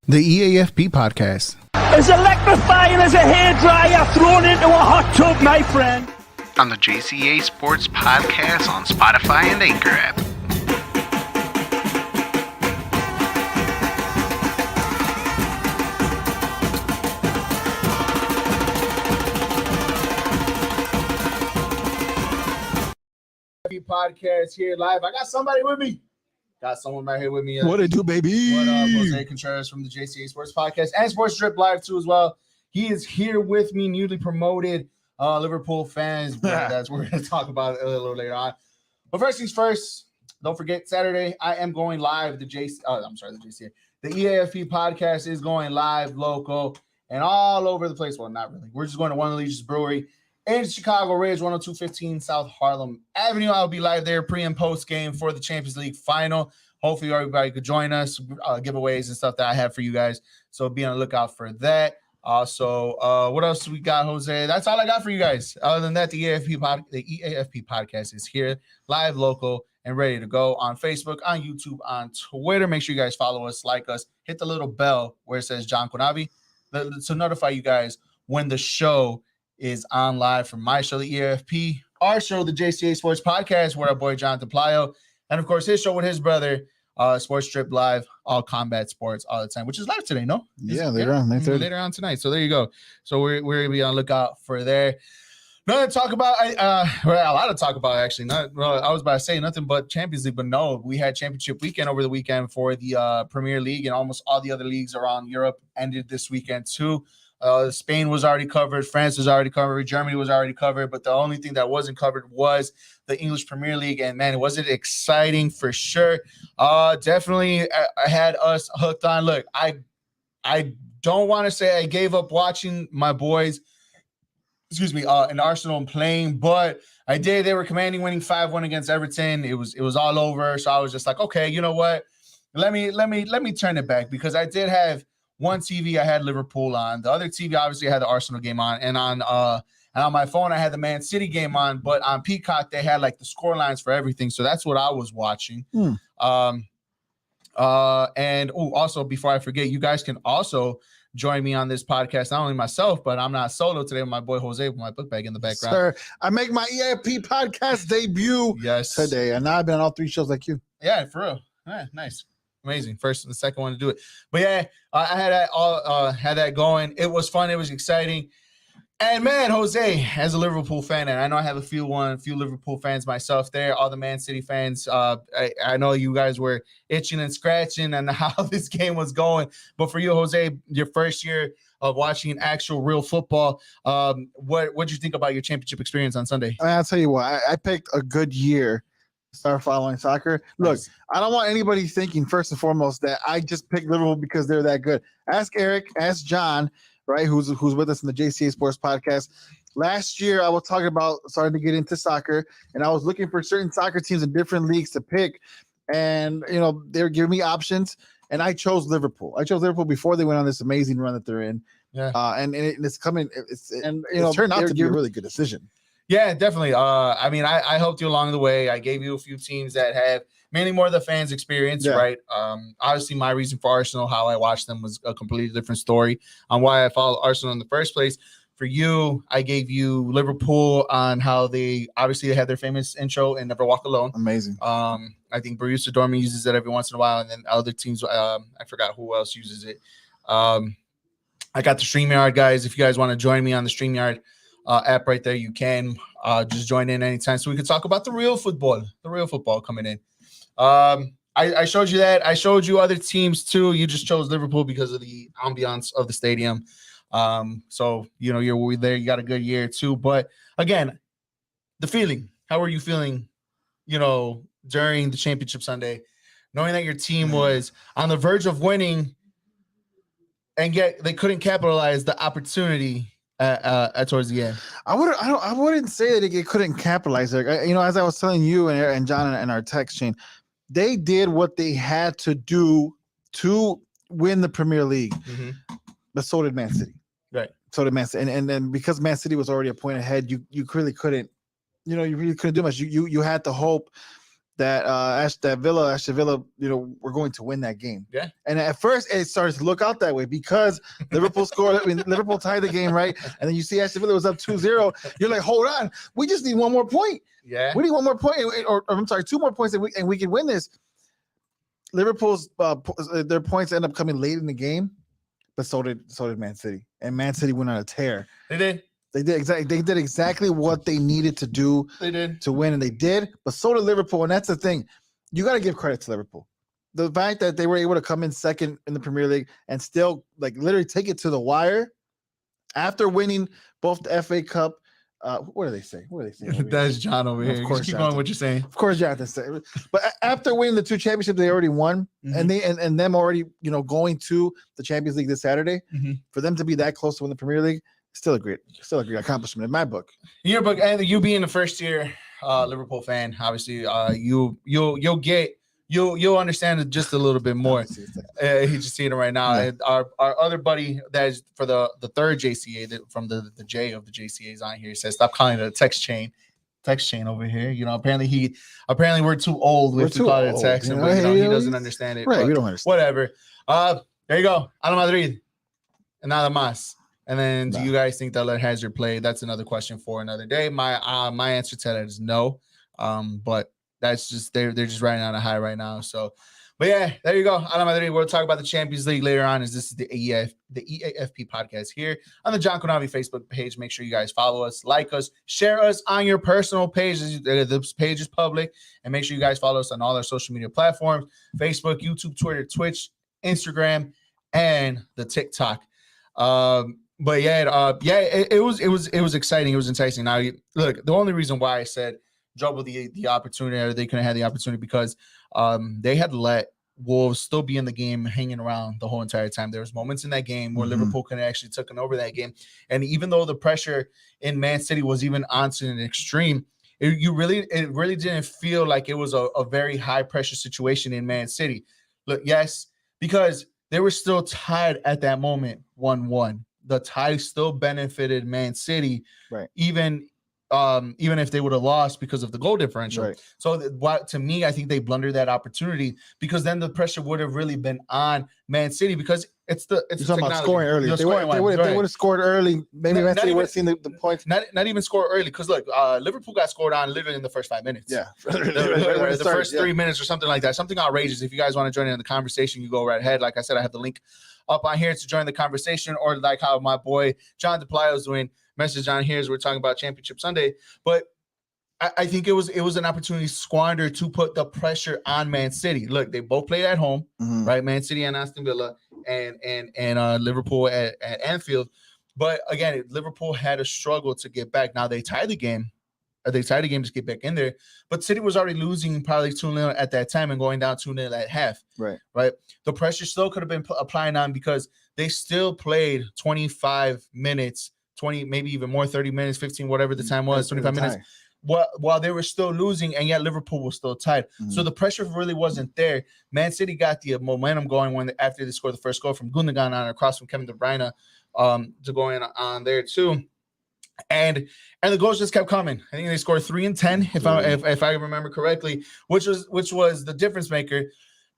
The Eafp podcast. As electrifying as a hairdryer thrown into a hot tub, my friend. On the JCA Sports Podcast on Spotify and Anchor app. Podcast here live. I got somebody with me. Got someone right here with me. What it do, baby? What up, Jose Contreras from the JCA Sports Podcast and Sports Drip Live too as well. He is here with me, newly promoted Liverpool fans. But that's what we're going to talk about a little later on. But first things first, don't forget Saturday I am going live. The JCA. The Eafp podcast is going live, local, and all over the place. Well, not really. We're just going to One Allegiance Brewery in Chicago Ridge, 10215 South Harlem Avenue. I'll be live there pre and post game for the Champions League final. Hopefully everybody could join us, giveaways and stuff that I have for you guys. So be on the lookout for that. Also, what else do we got, Jose? That's all I got for you guys. Other than that, the Eafp podcast is here, live, local, and ready to go on Facebook, on YouTube, on Twitter. Make sure you guys follow us, like us, hit the little bell where it says John Quinavi to notify you guys when the show is on live from my show, the Eafp, our show, the JCA Sports Podcast, with our boy Jonathan Playo, and of course his show with his brother, Sports Strip Live, all combat sports all the time, which is live today, no? Yeah, later on tonight. So there you go. So we're gonna be on the lookout for there. Nothing to talk about. A lot to talk about actually. I was about to say nothing but Champions League, but no, we had championship weekend over the weekend for the Premier League, and almost all the other leagues around Europe ended this weekend too. Spain was already covered, France was already covered, Germany was already covered, but the only thing that wasn't covered was the English Premier League, and man, was it exciting for sure. Definitely had us hooked on. Look, I don't want to say I gave up watching my boys, in Arsenal and playing, but I did. They were commanding, winning 5-1 against Everton. It was all over, so I was just like, okay, you know what? Let me turn it back, because I did have one TV I had Liverpool on. The other TV obviously I had the Arsenal game on, and on my phone I had the Man City game on. But on Peacock they had like the score lines for everything, so that's what I was watching. And also before I forget, you guys can also join me on this podcast. Not only myself, but I'm not solo today with my boy Jose with my book bag in the background. Sir, I make my EAP podcast debut today, and now I've been on all three shows like you. Yeah, for real. Yeah, nice. Amazing. First and the second one to do it. But yeah, I had that going. It was fun. It was exciting. And man, Jose, as a Liverpool fan, and I know I have a few Liverpool fans myself there, all the Man City fans. I know you guys were itching and scratching and how this game was going. But for you, Jose, your first year of watching actual real football, what'd you think about your championship experience on Sunday? I'll tell you what, I picked a good year to start following soccer. Look, Nice. I don't want anybody thinking first and foremost that I just picked Liverpool because they're that good. Ask Eric, ask John, right, who's with us in the JCA Sports Podcast. Last year, I was talking about starting to get into soccer, and I was looking for certain soccer teams in different leagues to pick, and they were giving me options, and I chose Liverpool. I chose Liverpool before they went on this amazing run that they're in. Yeah, and it's coming. It's turned out to be a really good decision. Yeah, definitely. I mean, I helped you along the way. I gave you a few teams that have mainly more of the fans experience, right? Obviously, my reason for Arsenal, how I watched them, was a completely different story on why I followed Arsenal in the first place. For you, I gave you Liverpool on how they had their famous intro and Never Walk Alone. Amazing. I think Borussia Dortmund uses it every once in a while, and then other teams, I forgot who else uses it. I got the StreamYard guys. If you guys want to join me on the StreamYard app right there, you can just join in anytime so we can talk about the real football coming in. I showed you that. I showed you other teams too. You just chose Liverpool because of the ambiance of the stadium. So you're there, you got a good year too. But again, the feeling, how were you feeling during the championship Sunday, knowing that your team was on the verge of winning and yet they couldn't capitalize the opportunity towards the end? I wouldn't say that it couldn't capitalize. As I was telling you and John in our text chain, they did what they had to do to win the Premier League. Mm-hmm. But so did Man City. Right. So did Man City. And then because Man City was already a point ahead, you really couldn't, you really couldn't do much. You had to hope that Aston Villa, we're going to win that game. Yeah. And at first it starts to look out that way because Liverpool scored. Liverpool tied the game, right? And then you see Aston Villa was up 2-0. You're like, hold on, we just need one more point. Yeah. We need one more point, or I'm sorry, 2 more points, and we can win this. Liverpool's their points end up coming late in the game, but so did Man City, and Man City went on a tear. They did. They did exactly what they needed to do. They did to win, and they did. But so did Liverpool, and that's the thing. You got to give credit to Liverpool. The fact that they were able to come in second in the Premier League and still literally take it to the wire after winning both the FA Cup. What do they say? That's John over here. Of course, just keep on what you're saying. Of course, Jonathan said. But after winning the 2 championships, they already won, and them already going to the Champions League this Saturday. For them to be that close to win the Premier League. Still a great accomplishment in my book. In your book, and you being the first year Liverpool fan, obviously, you'll understand it just a little bit more. He's just seeing it right now. Yeah. Our other buddy that is for the third JCA from the J of the JCAs on here says, stop calling it a text chain over here. Apparently we're too old if we call it a text, and he doesn't understand it. Right, we don't understand. Whatever. There you go. A la Madrid, and nada más. And then, do you guys think that Hazard played? That's another question for another day. My answer to that is no. But that's just they're just riding on a high right now. So, but yeah, there you go. A la Madrid. We'll talk about the Champions League later on. This is the Eafp podcast here on the John Konavi Facebook page. Make sure you guys follow us, like us, share us on your personal pages. This page is public, and make sure you guys follow us on all our social media platforms: Facebook, YouTube, Twitter, Twitch, Instagram, and the TikTok. But it was exciting. It was enticing. Now, look, the only reason why I said double the opportunity, or they couldn't have the opportunity, because they had let Wolves still be in the game, hanging around the whole entire time. There was moments in that game where Liverpool could have actually taken over that game, and even though the pressure in Man City was even onto an extreme, it really didn't feel like it was a very high pressure situation in Man City. Look, yes, because they were still tied at that moment, 1-1. The tie still benefited Man City, right? Even if they would have lost because of the goal differential. Right. So to me, I think they blundered that opportunity, because then the pressure would have really been on Man City, because it's talking about scoring early. If they would have scored early, maybe Man City would have seen the points. Not even score early, because look, Liverpool got scored on literally in the first 5 minutes. Yeah, the first 3 minutes or something like that. Something outrageous. If you guys want to join in the conversation, you go right ahead. Like I said, I have the link up on here to join the conversation, or like how my boy John DePlaio is doing. Message on here as we're talking about Championship Sunday. But I think it was an opportunity squandered to put the pressure on Man City. Look, they both played at home, right? Man City and Aston Villa, and Liverpool at Anfield. But again, Liverpool had a struggle to get back. Now they tied the game. They tied the game to get back in there. But City was already losing probably 2-0 at that time and going down 2-0 at half. Right. The pressure still could have been applying on, because they still played 25 minutes, 20, maybe even more, 30 minutes, 15, whatever the time was, 25 minutes, while they were still losing, and yet Liverpool was still tied. So the pressure really wasn't there. Man City got the momentum going after they scored the first goal from Gundogan on across from Kevin De Bruyne to go in on there too. And the goals just kept coming. I think they scored 3 and 10, if I remember correctly, which was the difference maker,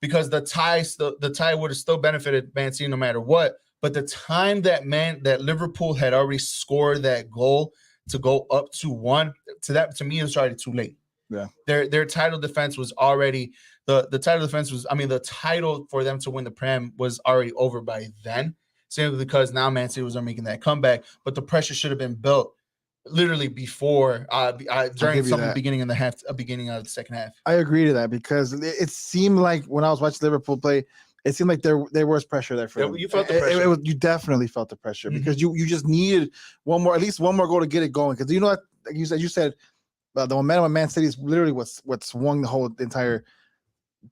because the tie would have still benefited Man City no matter what. But the time that Liverpool had already scored that goal to go up 2-1, to me, it was already too late. Yeah. Their title defense was already the title defense was, the title for them to win the Prem was already over by then, simply because now Man City was making that comeback. But the pressure should have been built literally before during the beginning of the second half. I agree to that, because it seemed like when I was watching Liverpool play, it seemed like there was pressure there for them. You felt the pressure. You definitely felt the pressure, because you just needed at least one more goal to get it going. Because like you said, the momentum of Man City is literally what swung the entire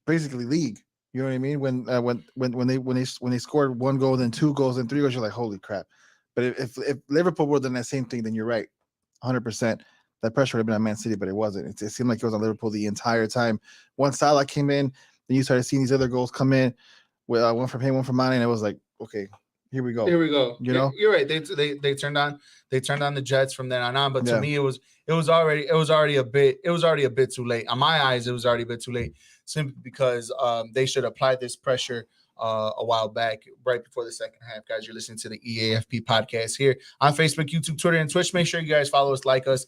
basically league. You know what I mean? When they scored 1 goal, then 2 goals, then 3 goals, you're like, holy crap. But if Liverpool were done that same thing, then you're right, 100%. That pressure would have been on Man City, but it wasn't. It seemed like it was on Liverpool the entire time. Once Salah came in, then you started seeing these other goals come in. One from him, one from Mane, and it was like, okay, here we go. Here we go. You know, you're right. They turned on the Jets from then on. But to me, it was already a bit too late. On my eyes, it was already a bit too late, simply because they should apply this pressure a while back, right before the second half. Guys, you're listening to the Eafp podcast here on Facebook, YouTube, Twitter, and Twitch. Make sure you guys follow us, like us.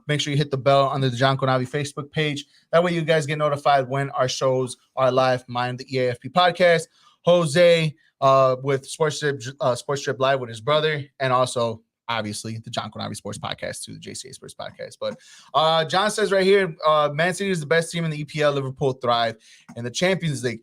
Make sure you hit the bell on the John Conavi Facebook page. That way you guys get notified when our shows are live. Mine, the Eafp podcast. Jose with Sports Strip Live with his brother, and also obviously the John Conavi Sports Podcast to the JCA Sports Podcast. But John says right here, Man City is the best team in the EPL. Liverpool thrive in the Champions League.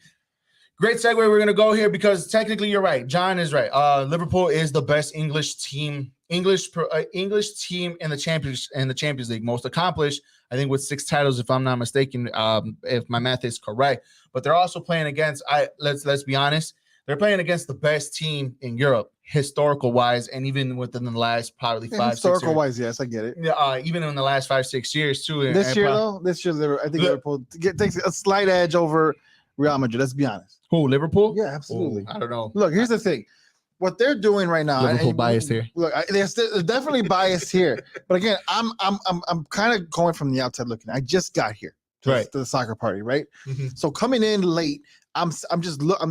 Great segue. We're going to go here because technically you're right. John is right. Liverpool is the best English team in the Champions League, most accomplished, I think, with 6 titles, if I'm not mistaken, if my math is correct. But they're also playing against, let's be honest, they're playing against the best team in Europe, historical wise, and even within the last probably 5 historical wise, yes, I get it. Yeah, even in the last 5-6 years too. This year, I think Liverpool takes a slight edge over Real Madrid. Let's be honest. Who, Liverpool? Yeah, absolutely. I don't know. Look, here's the thing. What they're doing right now, Liverpool biased here. Look, they're definitely biased here. But again, I'm kind of going from the outside looking. I just got here to the soccer party, right? Mm-hmm. So coming in late, I'm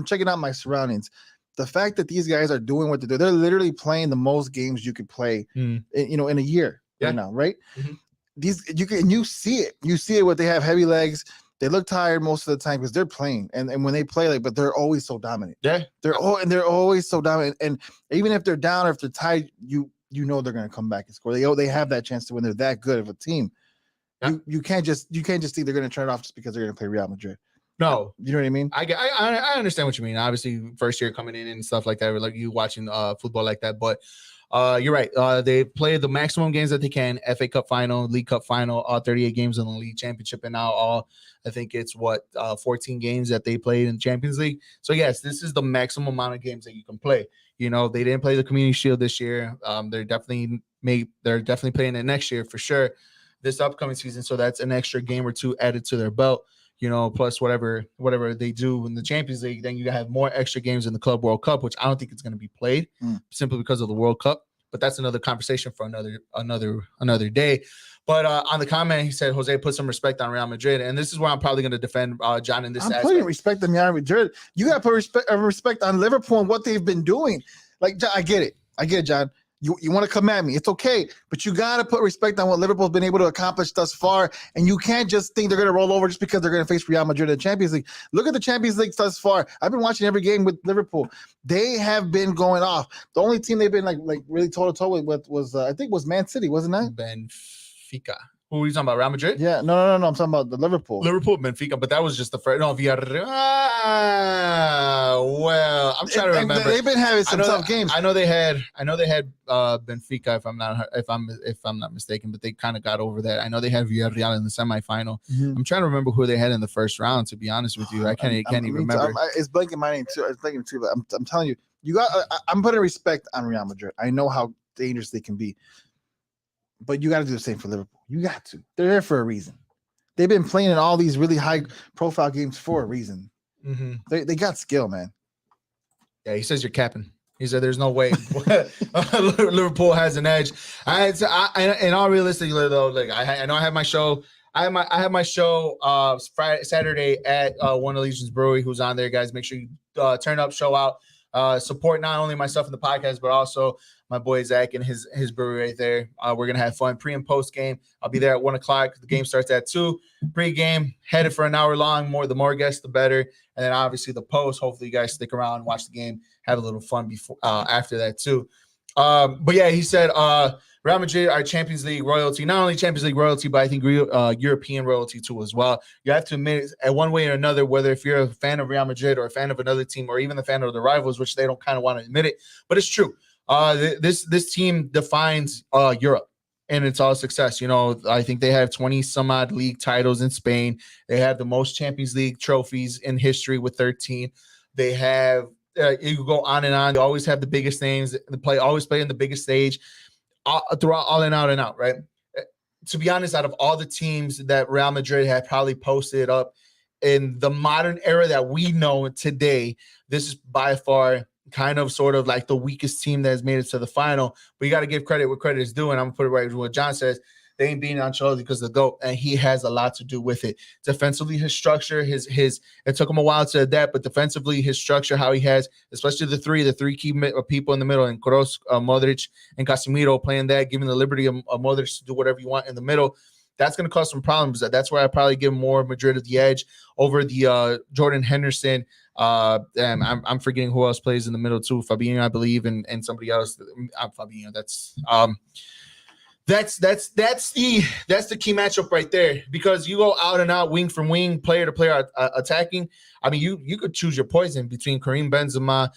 checking out my surroundings. The fact that these guys are doing what they do, they're literally playing the most games you could play, in a year right now, right? Mm-hmm. You see it. You see it when they have heavy legs. They look tired most of the time because they're playing, and when they play, but they're always so dominant. Yeah, they're always so dominant. And even if they're down or if they're tied, you know they're going to come back and score. They have that chance to win. They're that good of a team. Yeah. You can't just think they're going to turn it off just because they're going to play Real Madrid. No, you know what I mean. I understand what you mean. Obviously, first year coming in and stuff like that, or like you watching football like that, but. You're right. They play the maximum games that they can. FA Cup final, League Cup final, all 38 games in the League Championship, and now I think it's 14 games that they played in Champions League. So yes, this is the maximum amount of games that you can play. You know, they didn't play the Community Shield this year. They're definitely playing it next year for sure, this upcoming season. So that's an extra game or two added to their belt. You know, plus whatever they do in the Champions League, then you have more extra games in the Club World Cup, which I don't think it's going to be played simply because of the World Cup. But that's another conversation for another day. But on the comment, he said, Jose, put some respect on Real Madrid. And this is where I'm probably going to defend John in this aspect. I'm putting respect on Real Madrid. You got to put respect on Liverpool and what they've been doing. Like, I get it, John. You want to come at me. It's okay. But you got to put respect on what Liverpool's been able to accomplish thus far. And you can't just think they're going to roll over just because they're going to face Real Madrid in the Champions League. Look at the Champions League thus far. I've been watching every game with Liverpool. They have been going off. The only team they've been like really toe-to-toe with was, I think, was Man City, wasn't that? Benfica. Who are you talking about? Real Madrid? Yeah, no. I'm talking about the Liverpool, Benfica, but that was just the first. No, Villarreal. Well, I'm trying to remember. They've been having some tough games. I know they had Benfica, if I'm not mistaken, but they kind of got over that. I know they had Villarreal in the semifinal. Mm-hmm. I'm trying to remember who they had in the first round. To be honest with you, I can't even remember. It's blanking my name too. It's blanking too. But I'm telling you, I'm putting respect on Real Madrid. I know how dangerous they can be. But you got to do the same for Liverpool. You got to. They're there for a reason. They've been playing in all these really high-profile games for a reason. Mm-hmm. They got skill, man. Yeah, he says you're capping. He said there's no way Liverpool has an edge. In all realistic though, like I know I have my show. I have my show Saturday at One Allegiance Brewery. Who's on there, guys? Make sure you turn up, show out, support not only myself in the podcast, but also my boy Zach and his brewery right there. We're gonna have fun pre and post game. I'll be there at 1:00. The game starts at 2:00. Pre-game, headed for an hour long. The more guests, the better. And then obviously the post. Hopefully you guys stick around, watch the game, have a little fun before after that too. But yeah, he said Real Madrid are Champions League royalty. Not only Champions League royalty, but I think European royalty too as well. You have to admit, at one way or another, whether if you're a fan of Real Madrid or a fan of another team or even a fan of the rivals, which they don't kind of want to admit it, but it's true. This team defines Europe, and it's all success. You know, I think they have 20 some odd league titles in Spain. They have the most Champions League trophies in history with 13. They have you go on and on. They always have the biggest names. Always play in the biggest stage throughout all and out, right? To be honest, out of all the teams that Real Madrid had probably posted up in the modern era that we know today, this is by far kind of sort of like the weakest team that has made it to the final. But you got to give credit where credit is due. And I'm going to put it right with what John says. They ain't beating Ancelotti because of the GOAT, and he has a lot to do with it. Defensively, his structure, it took him a while to adapt, but defensively, his structure, how he has, especially the three key people in the middle, and Kroos, Modric, and Casemiro playing that, giving the liberty of Modric to do whatever you want in the middle. That's going to cause some problems. That's where I probably give more Madrid the edge over the Jordan Henderson. And I'm forgetting who else plays in the middle too. Fabinho, I believe, and somebody else. Fabinho. That's the key matchup right there, because you go out and out, wing from wing, player to player attacking. I mean, you could choose your poison between Karim Benzema,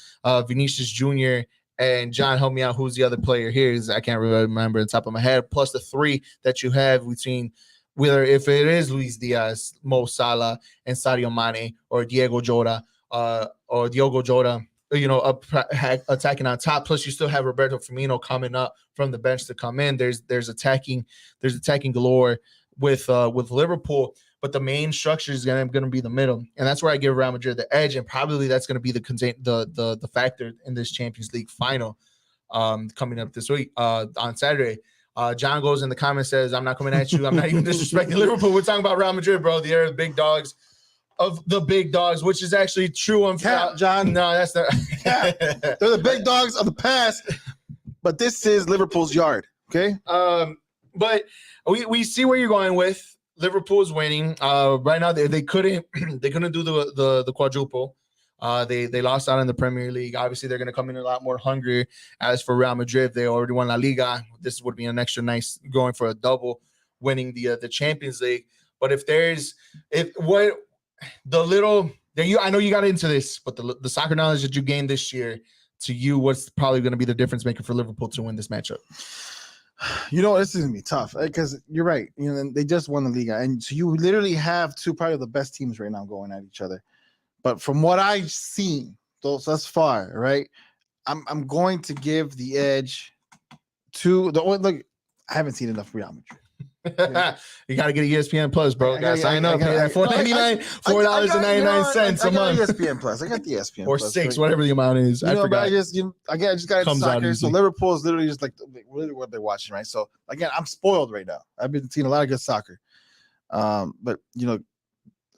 Vinicius Jr., and John. Help me out. Who's the other player here? I can't really remember on the top of my head. Plus the three that you have between, whether if it is Luis Diaz, Mo Salah, and Sadio Mane, or Diogo Jota, attacking on top. Plus, you still have Roberto Firmino coming up from the bench to come in. There's attacking galore with Liverpool, but the main structure is going to be the middle, and that's where I give Real Madrid the edge, and probably that's going to be the factor in this Champions League final coming up this week on Saturday. John goes in the comments, says, "I'm not coming at you. I'm not even disrespecting Liverpool. We're talking about Real Madrid, bro. They're the big dogs." Of the big dogs, which is actually true. On John. No, that's not. They're the big dogs of the past, but this is Liverpool's yard. Okay. But we see where you're going with. Liverpool's winning. Right now they couldn't do the quadruple. They lost out in the Premier League. Obviously, they're going to come in a lot more hungry. As for Real Madrid, they already won La Liga. This would be an extra nice going for a double, winning the Champions League. But I know you got into this, but the soccer knowledge that you gained this year, to you, what's probably going to be the difference maker for Liverpool to win this matchup? This is going to be tough because you're right. They just won the Liga, and so you literally have two probably the best teams right now going at each other. But from what I've seen thus far, right, I'm going to give the edge to look. I haven't seen enough Real Madrid. Yeah. You got to get ESPN Plus, bro. Got to sign up. Pay that $4.99 $4.99 a month. ESPN Plus. I got the ESPN or Plus, $6, whatever the amount is. I forgot. But I just got into soccer. So Liverpool is literally just like really what they're watching, right? So again, I'm spoiled right now. I've been seeing a lot of good soccer. But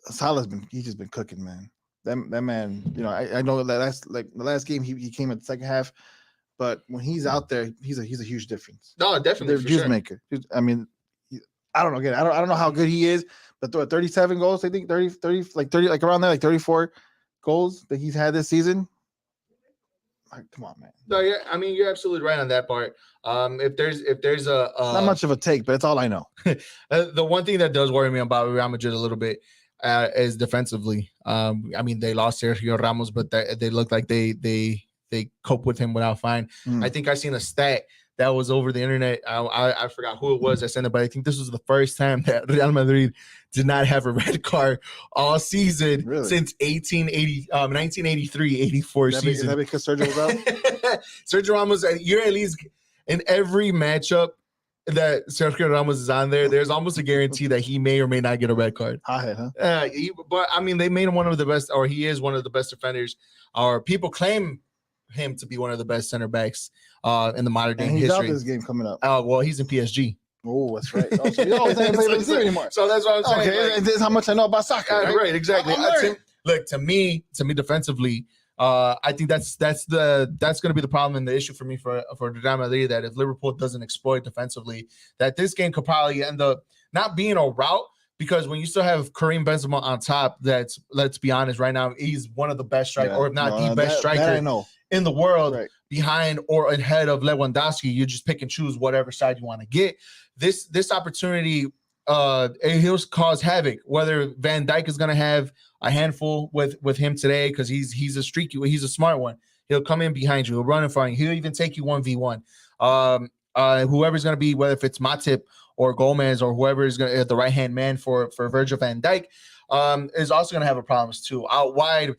Salah's just been cooking, man. That man, I know that that's like the last game he came in the second half, but when he's out there, he's a huge difference. No, definitely. They're juice maker. I mean, I don't know. Again, I don't know how good he is, but 37 goals, I think 30, like around there, like 34 goals that he's had this season. Like, come on, man. No, yeah, I mean, you're absolutely right on that part. If there's a not much of a take, but it's all I know. The one thing that does worry me about Real Madrid a little bit is defensively. I mean, they lost Sergio Ramos, but they look like they cope with him without fine. I think I seen a stat that was over the internet. I forgot who it was that sent it, but I think this was the first time that Real Madrid did not have a red card all season since 1983-84 season. Is that because Sergio was out? Sergio Ramos, you're at least in every matchup that Sergio Ramos is on there, there's almost a guarantee that he may or may not get a red card. Huh? But I mean, they made him one of the best, or he is one of the best defenders, or people claim him to be one of the best center backs in the modern day history. He's out this game coming up. Well, he's in PSG. Oh, that's right. Oh, so he's not playing for anymore. So that's what I'm saying. Okay, this is how much I know about soccer. Right, exactly. Look, to me defensively, I think that's going to be the problem and the issue for me for Real Madrid, that if Liverpool doesn't exploit defensively, that this game could probably end up not being a rout, because when you still have Karim Benzema on top, let's be honest, right now he's one of the best strikers, or if not the best striker in the world, behind or ahead of Lewandowski. You just pick and choose whatever side you want to get. This opportunity, he'll cause havoc. Whether Van Dijk is going to have a handful with him today, because he's a streaky, he's a smart one. He'll come in behind you, he'll run in front of you, he'll even take you 1v1. Whoever's going to be, whether if it's Matip or Gomez or whoever is going to the right hand man for Virgil van Dijk, is also going to have a problems too. Out wide,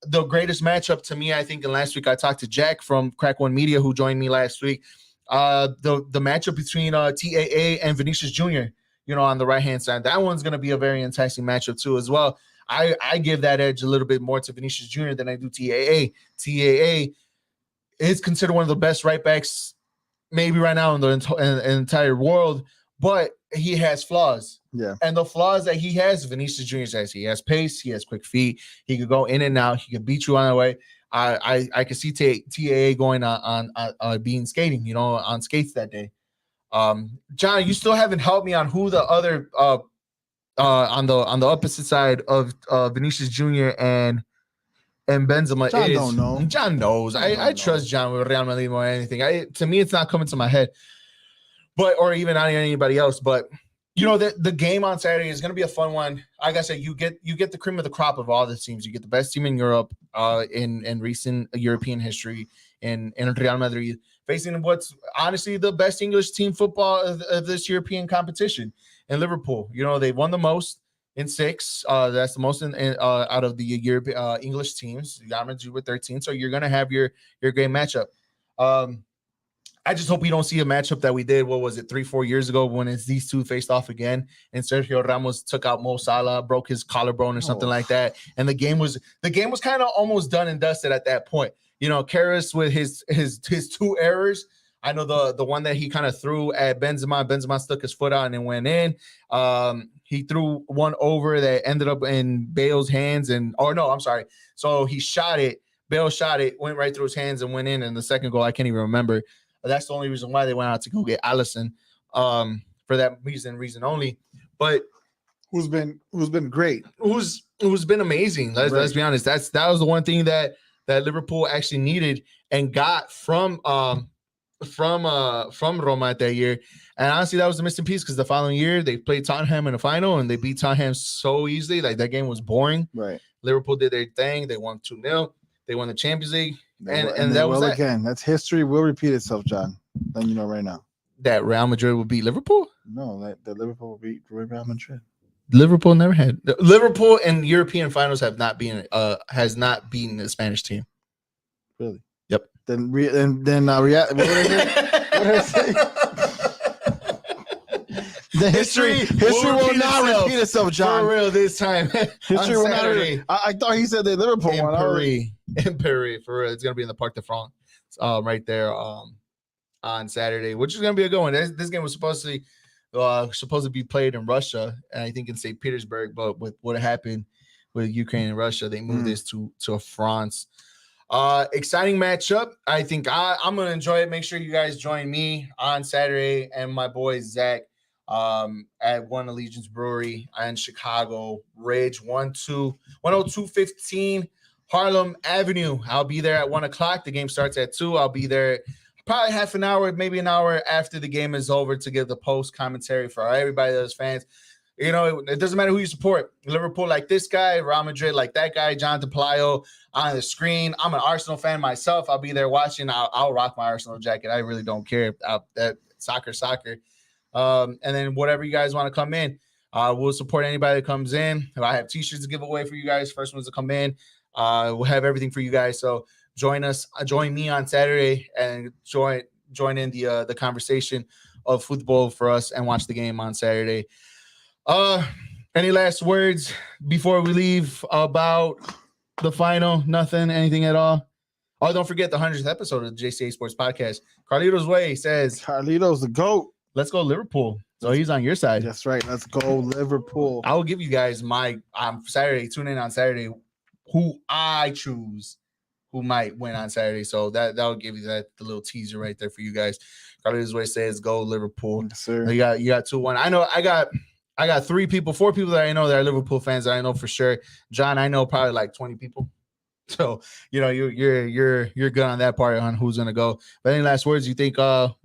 the greatest matchup to me, I think, and last week I talked to Jack from Crack One Media, who joined me last week. The matchup between TAA and Vinicius Jr., on the right hand side, that one's going to be a very enticing matchup too as well. I give that edge a little bit more to Vinicius Jr. than I do TAA. TAA, is considered one of the best right backs, maybe right now in the entire world. But he has flaws. Yeah. And the flaws that he has, Vinicius Jr. says he has pace, he has quick feet, he could go in and out, he could beat you on the way. I could see TAA going on being skating, on skates that day. John, you still haven't helped me on who the other on the opposite side of Vinicius Jr. and Benzema John is. don't know. John knows. I trust John with Real Madrid more than anything. To me, it's not coming to my head, or even on anybody else. But the game on Saturday is going to be a fun one. Like I said, you get the cream of the crop of all the teams. You get the best team in Europe in recent European history in Real Madrid, facing what's honestly the best English team football of this European competition in Liverpool. They've won the most in 6. That's the most out of the European English teams. Real Madrid with 13. So you're going to have your great matchup. I just hope we don't see a matchup that we did. What was it, 3-4 years ago when it's these two faced off again and Sergio Ramos took out Mo Salah, broke his collarbone or something like that. And the game was kind of almost done and dusted at that point. Karras with his 2 errors. I know the one that he kind of threw at Benzema. Benzema stuck his foot out and it went in. He threw one over that ended up in Bale's hands So he shot it. Bale shot it, went right through his hands and went in. And the second goal, I can't even remember. That's the only reason why they went out to go get Alisson, for that reason only. But who's been great, who's been amazing. Let's be honest. That was the one thing that Liverpool actually needed and got from Roma at that year. And honestly, that was the missing piece because the following year they played Tottenham in the final and they beat Tottenham so easily. Like that game was boring. Right. Liverpool did their thing. They won 2-0. They won the Champions League. And that was again. That's history will repeat itself, John. Then right now that Real Madrid will beat Liverpool. No, that Liverpool will beat Real Madrid. Liverpool never had. Liverpool in European finals has not beaten the Spanish team. Really? Yep. Then what did I say? The history will not repeat itself, John. For real this time. History will not repeat. I thought he said that Liverpool won. In Paris, for real. It's gonna be in the Parc de France, right there, on Saturday, which is gonna be a good one. This game was supposed to be played in Russia, and I think in St. Petersburg, but with what happened with Ukraine and Russia, they moved this to France. Exciting matchup. I think I'm gonna enjoy it. Make sure you guys join me on Saturday and my boy Zach at One Allegiance Brewery in Chicago, Ridge 10215 Harlem Avenue. I'll be there at 1:00. The game starts at 2. I'll be there probably half an hour, maybe an hour after the game is over to give the post commentary for everybody that's fans. It doesn't matter who you support. Liverpool like this guy, Real Madrid like that guy, Jonathan Pelayo on the screen. I'm an Arsenal fan myself. I'll be there watching. I'll rock my Arsenal jacket. I really don't care. That soccer. And then whatever you guys want to come in, we'll support anybody that comes in. I have t-shirts to give away for you guys. First ones to come in. We'll have everything for you guys. So join me on Saturday and join in the conversation of football for us and watch the game on Saturday. Any last words before we leave about the final? Nothing, anything at all? Oh, don't forget the 100th episode of the JCA Sports Podcast. Carlitos Way says, Carlitos the GOAT. Let's go Liverpool. So he's on your side. That's right. Let's go Liverpool. I will give you guys my Saturday. Tune in on Saturday. Who I choose, who might win on Saturday. So that'll give you the little teaser right there for you guys. Carlitos Way says, "Go Liverpool." Yes, sir. You got 2-1. I know. I got 4 people that I know that are Liverpool fans that I know for sure. John, I know probably like 20 people. So you're good on that part on who's gonna go. But any last words? You think what?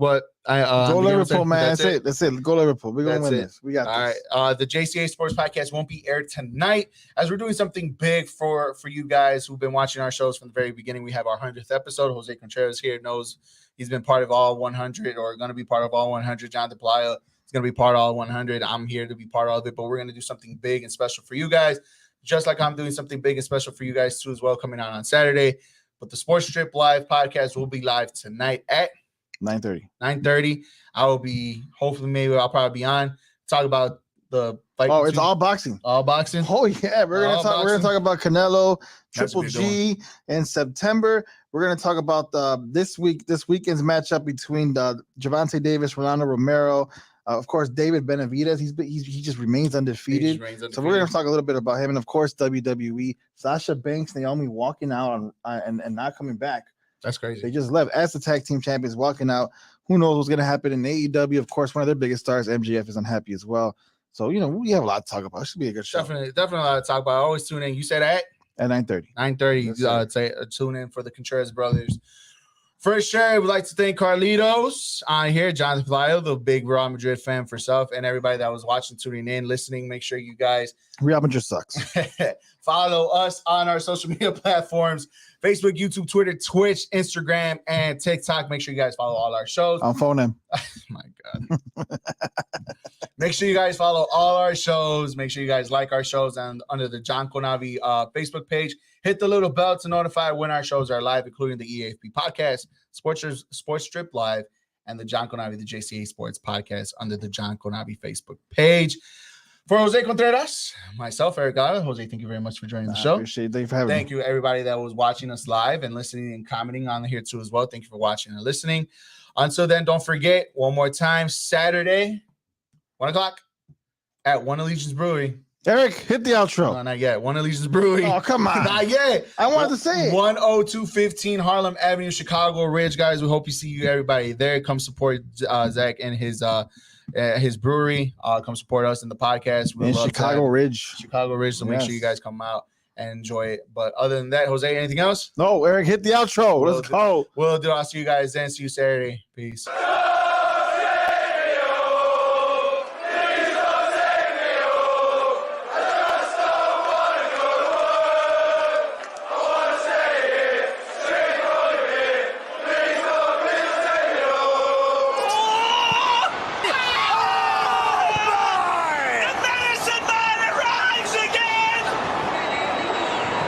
Go Liverpool, man. That's it. Go Liverpool. We're gonna win this. We got this. All right. The JCA Sports Podcast won't be aired tonight as we're doing something big for you guys who've been watching our shows from the very beginning. We have our 100th episode. Jose Contreras here knows he's been part of all 100 or going to be part of all 100. Jonathan Playa is going to be part of all 100. I'm here to be part of it, but we're going to do something big and special for you guys, just like I'm doing something big and special for you guys too as well, coming out on Saturday. But the Sports Strip Live podcast will be live tonight at 9:30. I will be, hopefully, maybe I'll probably be on, talk about the fight? Oh, it's between- all boxing. all boxing. Oh yeah, we're gonna talk about Canelo, That's Triple a good G in September. We're gonna talk about this weekend's matchup between Gervonta Davis, Rolando Romero. Of course, David Benavidez. He just remains undefeated. So we're gonna talk a little bit about him, and of course WWE. Sasha Banks, Naomi walking out and not coming back. That's crazy. They just left as the tag team champions, walking out. Who knows what's gonna happen in AEW? Of course, one of their biggest stars, MJF, is unhappy as well. So we have a lot to talk about. It should be a good show. Definitely a lot to talk about. I always tune in. You said at At 9:30. 9:30. Tune in for the Contreras brothers. First share, I would like to thank Carlitos on here, Jonathan Palaio, the big Real Madrid fan for self, and everybody that was watching, tuning in, listening. Make sure you guys Real Madrid sucks. follow us on our social media platforms: Facebook, YouTube, Twitter, Twitch, Instagram, and TikTok. Make sure you guys follow all our shows. I'll phone him. My God. Make sure you guys follow all our shows. Make sure you guys like our shows and under the John Konavi Facebook page. Hit the little bell to notify when our shows are live, including the Eafp podcast, Sports Strip Live, and the John Konavi, the JCA Sports podcast under the John Konavi Facebook page. For Jose Contreras, myself, Eric Gala. Jose, thank you very much for joining the show. Appreciate it. Thank you for having me. Thank you, everybody that was watching us live and listening and commenting on here too as well. Thank you for watching and listening. Until then, don't forget, one more time, Saturday, 1 o'clock at One Allegiance Brewery. Eric, hit the outro. No, not yet. One Allegiance Brewery. Oh, come on. Not yet. I wanted to say it. 10215 Harlem Avenue, Chicago Ridge, guys. We hope you see everybody there. Come support Zach and his brewery. Come support us in the podcast. In Chicago Ridge. Chicago Ridge. So make sure you guys come out and enjoy it. But other than that, Jose, anything else? No, Eric, hit the outro. Let's go. We'll do. I'll see you guys then. See you Saturday. Peace.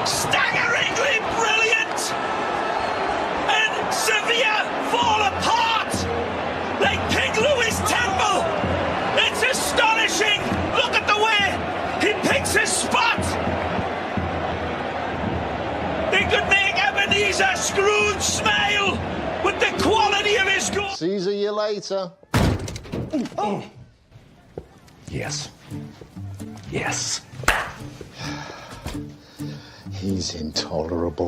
Staggeringly brilliant, and Sevilla fall apart like King Louis Temple. It's astonishing. Look at the way he picks his spot. They could make Ebenezer Scrooge smile with the quality of his goal. Caesar, you later. Oh. Yes. Yes. He's intolerable.